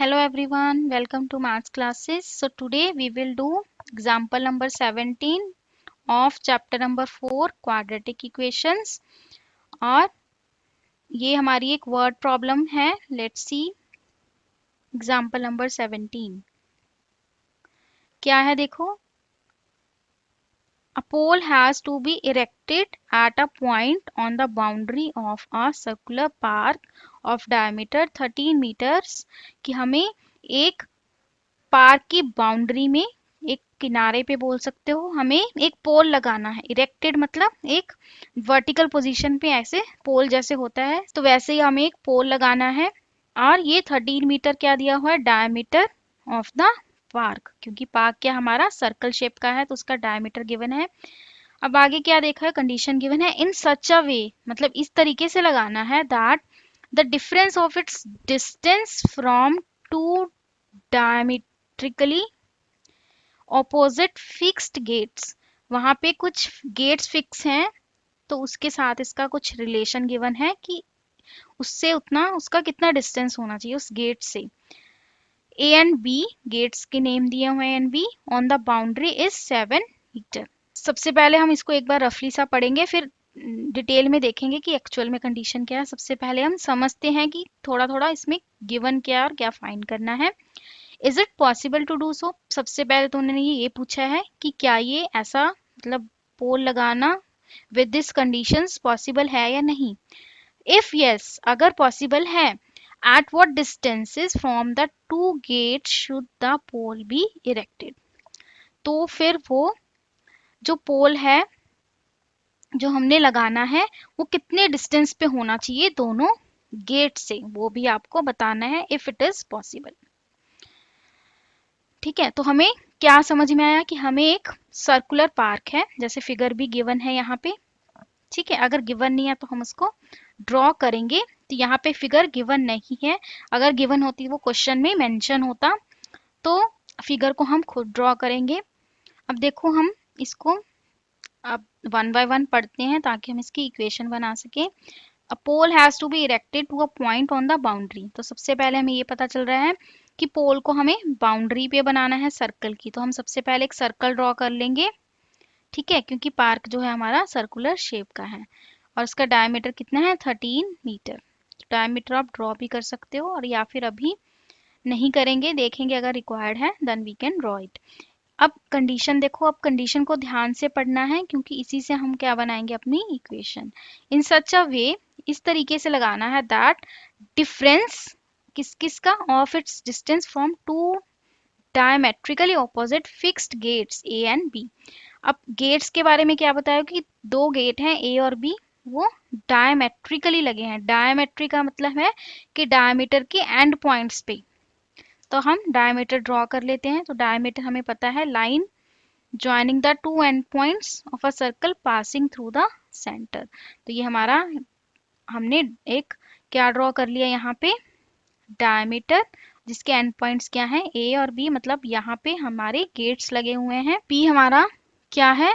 Hello everyone, welcome to maths classes. So today we will do example number 17 of chapter number 4 quadratic equations और ये हमारी एक word problem है. Let's see example number 17. क्या है देखो. A pole has to be erected at a point on the boundary of a circular park of diameter 13 meters कि हमें एक पार्क की बाउंड्री में एक किनारे पे बोल सकते हो हमें एक पोल लगाना है. इरेक्टेड मतलब एक वर्टिकल पोजीशन पे ऐसे पोल जैसे होता है तो वैसे ही हमें एक पोल लगाना है और ये 13 मीटर क्या दिया हुआ है डायमीटर ऑफ द पार्क क्योंकि पार्क क्या हमारा सर्कल शेप का है तो उसका डायमीटर गिवन है. अब आगे क्या देखा है कंडीशन गिवन है इन सच अ वे मतलब इस तरीके से लगाना है that the difference of its distance from two diametrically opposite fixed gates. वहां पे कुछ गेट्स फिक्स हैं तो उसके साथ इसका कुछ रिलेशन गिवन है कि उससे उतना उसका कितना डिस्टेंस होना चाहिए उस गेट से. ए एंड बी गेट्स के नेम दिए हुए हैं and B on the boundary is 7 metre. सबसे पहले हम इसको एक बार रफली सा पढ़ेंगे फिर डिटेल में देखेंगे कि एक्चुअल में कंडीशन क्या है. सबसे पहले हम समझते हैं कि थोड़ा थोड़ा इसमें गिवन क्या है और क्या फाइंड करना है. Is it possible to do so. सबसे पहले तो उन्होंने ये पूछा है कि क्या ये ऐसा मतलब पोल लगाना विद दिस कंडीशंस पॉसिबल है या नहीं. इफ यस अगर पॉसिबल है at what distances from the two gate should the pole be erected. तो फिर वो जो पोल है जो हमने लगाना है वो कितने डिस्टेंस पे होना चाहिए दोनों गेट से वो भी आपको बताना है इफ इट इज पॉसिबल. ठीक है तो हमें क्या समझ में आया कि हमें एक सर्कुलर पार्क है जैसे फिगर भी गिवन है यहाँ पे. ठीक है अगर गिवन नहीं है तो हम उसको ड्रॉ करेंगे. तो यहाँ पे फिगर गिवन नहीं है. अगर गिवन होती वो क्वेश्चन में मेंशन होता तो फिगर को हम खुद ड्रॉ करेंगे. अब देखो हम इसको अब वन बाय वन पढ़ते हैं ताकि हम इसकी इक्वेशन बना सकें. A pole has to be erected to a point on the boundary. तो सबसे पहले हमें ये पता चल रहा है कि पोल को हमें बाउंड्री पे बनाना है सर्कल की. तो हम सबसे पहले एक सर्कल ड्रॉ कर लेंगे. ठीक है क्योंकि पार्क जो है हमारा सर्कुलर शेप का है और उसका डायमीटर कितना है 13 मीटर. डायमीटर आप ड्रॉ भी कर सकते हो और या फिर अभी नहीं करेंगे देखेंगे अगर रिक्वायर्ड है then we can draw it. अब कंडीशन देखो. अब कंडीशन को ध्यान से पढ़ना है क्योंकि इसी से हम क्या बनाएंगे अपनी इक्वेशन. इन सच अ वे इस तरीके से लगाना है दैट डिफरेंस किस किस का of its distance from two diametrically opposite fixed gates A and B. अब गेट्स के बारे में क्या बताया कि दो गेट हैं ए और बी वो डायमेट्रिकली लगे हैं. डायमेट्री का मतलब है कि डायमीटर के एंड पॉइंट्स पे. तो हम डायमीटर ड्रॉ कर लेते हैं. तो डायमीटर हमें पता है line joining the two and points of a circle passing through the centre. तो ये हमारा हमने एक क्या ड्रॉ कर लिया यहाँ पे डायमीटर जिसके एंड पॉइंट्स क्या हैं ए और बी मतलब यहाँ पे हमारे गेट्स लगे हुए हैं. पी हमारा क्या है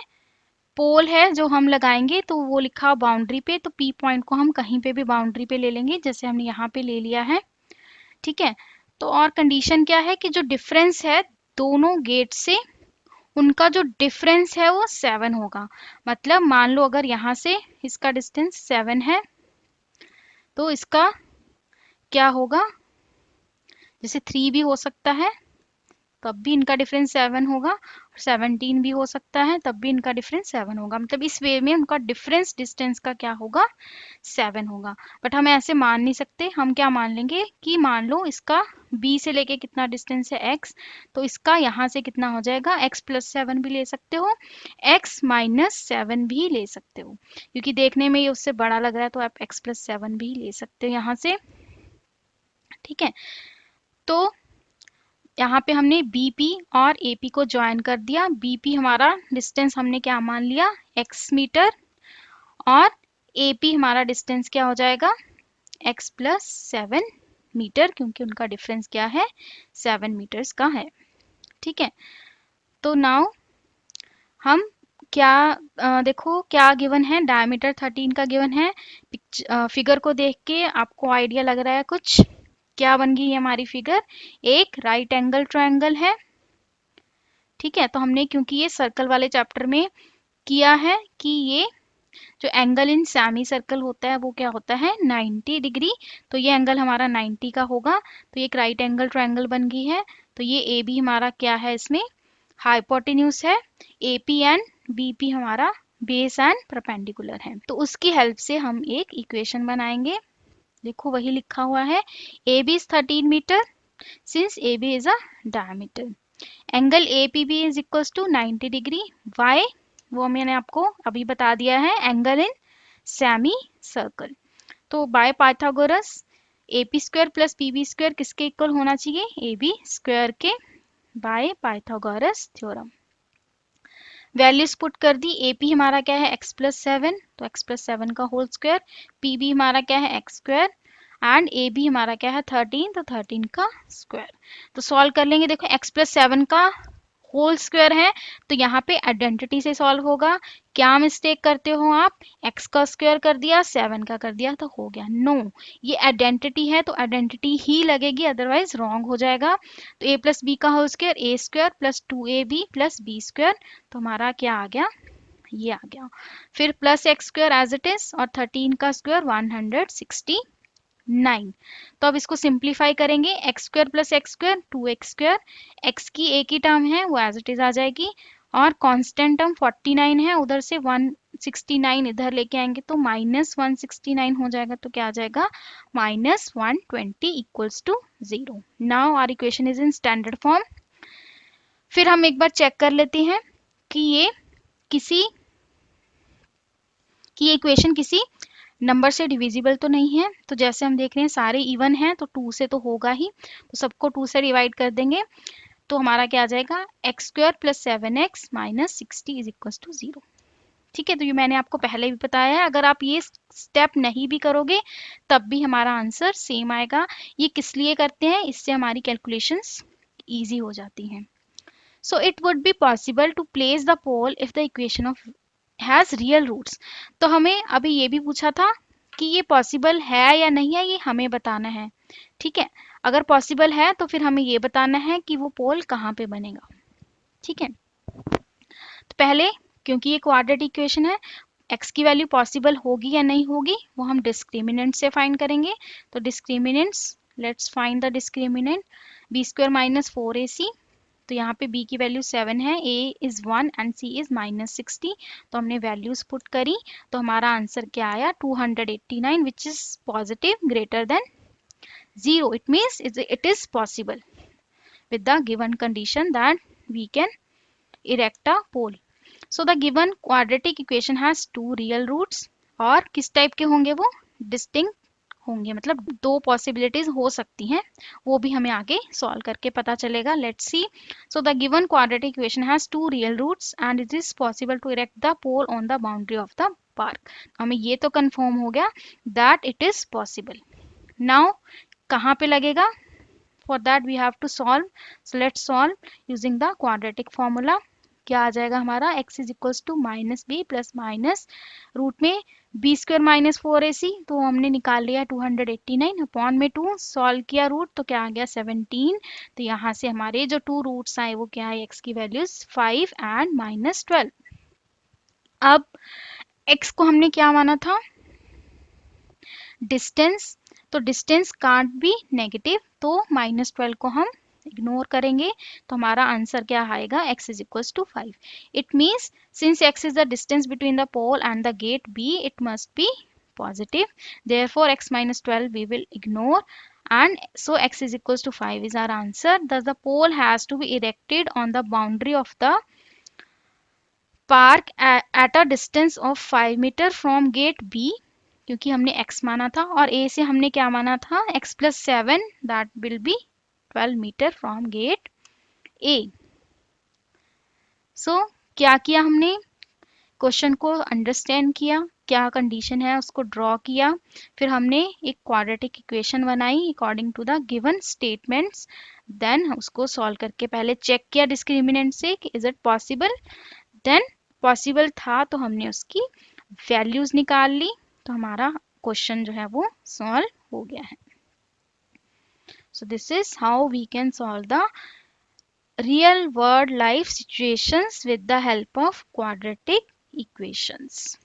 पोल है जो हम लगाएंगे तो वो लिखा बाउंड्री पे. तो पी पॉइंट को हम कहीं पे भी बाउंड्री पे ले लेंगे जैसे हमने यहाँ पे ले लिया है. ठीक है तो और कंडीशन क्या है कि जो डिफरेंस है दोनों गेट से उनका जो डिफरेंस है वो 7 होगा. मतलब मान लो अगर यहाँ से इसका डिस्टेंस 7 है तो इसका क्या होगा जैसे 3 भी हो सकता है तब भी इनका डिफरेंस 7 होगा और 17 भी हो सकता है तब भी इनका डिफरेंस 7 होगा. मतलब इस वे में उनका डिफरेंस डिस्टेंस का क्या होगा 7 होगा. बट हम ऐसे मान नहीं सकते. हम क्या मान लेंगे कि मान लो इसका b से लेके कितना डिस्टेंस है x तो इसका यहाँ से कितना हो जाएगा x प्लस 7 भी ले सकते हो x माइनस 7 भी ले सकते हो क्योंकि देखने में ये उससे बड़ा लग रहा है तो आप x प्लस 7 भी ले सकते हो यहाँ से. ठीक है तो यहाँ पे हमने BP और AP को ज्वाइन कर दिया. BP हमारा डिस्टेंस हमने क्या मान लिया x मीटर और AP हमारा डिस्टेंस क्या हो जाएगा x प्लस 7 मीटर क्योंकि उनका डिफरेंस क्या है 7 मीटर्स का है. ठीक है तो नाउ हम क्या देखो क्या गिवन है डायमीटर 13 का गिवन है. फिगर को देख के आपको आइडिया लग रहा है कुछ क्या बन गई हमारी फिगर, एक राइट एंगल ट्रायंगल है। ठीक है, तो हमने क्योंकि ये सर्कल वाले चैप्टर में किया है कि ये जो एंगल इन सेमी सर्कल होता है वो क्या होता है 90 डिग्री, तो ये एंगल हमारा 90 का होगा। तो ये एक राइट एंगल ट्रायंगल बन गई है। तो ये ए बी हमारा क्या है, इसमें हाइपोटेन्यूज है, एपी एंड बीपी हमारा बेस एंड परपेंडिकुलर है। तो उसकी हेल्प से हम एक इक्वेशन बनाएंगे। देखो वही लिखा हुआ है, A B is 13 metre since A B is a diameter, angle A P B is equals to 90 degree, why वो मैंने आपको अभी बता दिया है, एंगल इन सेमी सर्कल। तो by Pythagoras A P square plus P B square किसके equal होना चाहिए, ए बी स्क्वायर के, by Pythagoras theorem. Values put कर दी, ए पी हमारा क्या है x+7, तो x+7 का होल स्क्वायर, पी बी हमारा क्या है x square, and A B हमारा क्या है 13, तो 13 का स्क्वायर। तो सॉल्व कर लेंगे, देखो x+7 का होल स्क्वायर है तो यहाँ पे आइडेंटिटी से सॉल्व होगा। क्या मिस्टेक करते हो आप, x का स्क्वायर कर दिया 7 का कर दिया तो हो गया, नो ये आइडेंटिटी है तो आइडेंटिटी ही लगेगी, अदरवाइज रॉन्ग हो जाएगा। तो a प्लस बी का whole square A square plus 2ab plus B square, तो हमारा क्या आ गया, ये आ गया। फिर plus X square as it is, और 13 का स्क्वायर 169। तो अब इसको सिंप्लीफाई करेंगे, x square plus X square 2x square, x की एक ही टर्म है वो एज इट इज आ जाएगी, और कांस्टेंट टर्म 49 है, उधर से 169 इधर लेके आएंगे तो -169 हो जाएगा, तो क्या आ जाएगा -120 equals to 0। Now our equation is in standard form. फिर हम एक बार चेक कर लेते हैं कि ये किसी की इक्वेशन किसी नंबर से डिविजिबल तो नहीं है। तो जैसे हम देख रहे हैं सारे इवन हैं तो 2 से तो होगा ही, तो सबको 2 से डिवाइड कर देंगे, तो हमारा क्या आ जाएगा x square plus 7x minus 60 is equal to 0। ठीक है, तो ये मैंने आपको पहले भी बताया है, अगर आप ये स्टेप नहीं भी करोगे तब भी हमारा आंसर सेम आएगा। ये किस लिए करते हैं, इससे हमारी कैलकुलेशंस ईजी हो जाती हैं। So it would be possible to place the pole if the equation of has real roots. तो हमें अभी ये भी पूछा था कि ये पॉसिबल है या नहीं है, ये हमें बताना है। ठीक है, अगर पॉसिबल है तो फिर हमें ये बताना है कि वो पोल कहाँ पे बनेगा। ठीक है, तो पहले क्योंकि ये क्वाड्रेटिक इक्वेशन है, x की वैल्यू पॉसिबल होगी या नहीं होगी वो हम डिस्क्रिमिनेंट से फाइंड करेंगे। तो discriminants, let's find the discriminant, B square minus 4ac, तो यहाँ पे b की वैल्यू 7 है, a is 1 and c is -60, तो हमने वैल्यूज पुट करी, तो हमारा आंसर क्या आया 289 which is positive greater than 0, it means it is possible with the given condition that we can erect a pole. So the given quadratic equation has two real roots, और किस type के होंगे वो, distinct होंगे, मतलब दो possibilities हो सकती हैं, वो भी हमें आगे सॉल्व करके पता चलेगा। Let's see. So the given quadratic equation has two real roots and it is possible to erect the pole on the boundary of the park. हमें ये तो कंफर्म हो गया that it is possible. Now कहाँ पे लगेगा, for that we have to solve, so let's solve using the quadratic formula। क्या आ जाएगा हमारा x is equals to minus B plus minus root में बी स्क्वायर माइनस 4ac, तो हमने निकाल लिया 289 अपॉन में 2, सॉल्व किया रूट तो क्या आ गया 17। तो यहाँ से हमारे जो टू रूट्स आए वो क्या है, x की वैल्यूज 5 एंड -12। अब x को हमने क्या माना था, डिस्टेंस, तो डिस्टेंस कांट बी नेगेटिव, तो -12 को हम इग्नोर करेंगे, तो हमारा आंसर क्या आएगा x is equals to 5। It means since x is the distance between the pole and the gate b, it must be positive, therefore x minus 12 we will ignore, and so x is equals to 5 is our answer। Thus the pole has to be erected on the boundary of the park at a distance of 5 meter from gate b, क्योंकि हमने x माना था, और a से हमने क्या माना था x+7, that will be 12 metre from gate a। So क्या किया हमने, क्वेश्चन को अंडरस्टैंड किया, क्या कंडीशन है उसको ड्रॉ किया, फिर हमने एक क्वाड्रेटिक इक्वेशन बनाई according to the given statements, then उसको सॉल्व करके पहले चेक किया डिस्क्रिमिनेंट से कि is it possible, then possible था तो हमने उसकी वैल्यूज निकाल ली, तो हमारा क्वेश्चन जो है वो सॉल्व हो गया है। So this is how we can solve the real world life situations with the help of quadratic equations.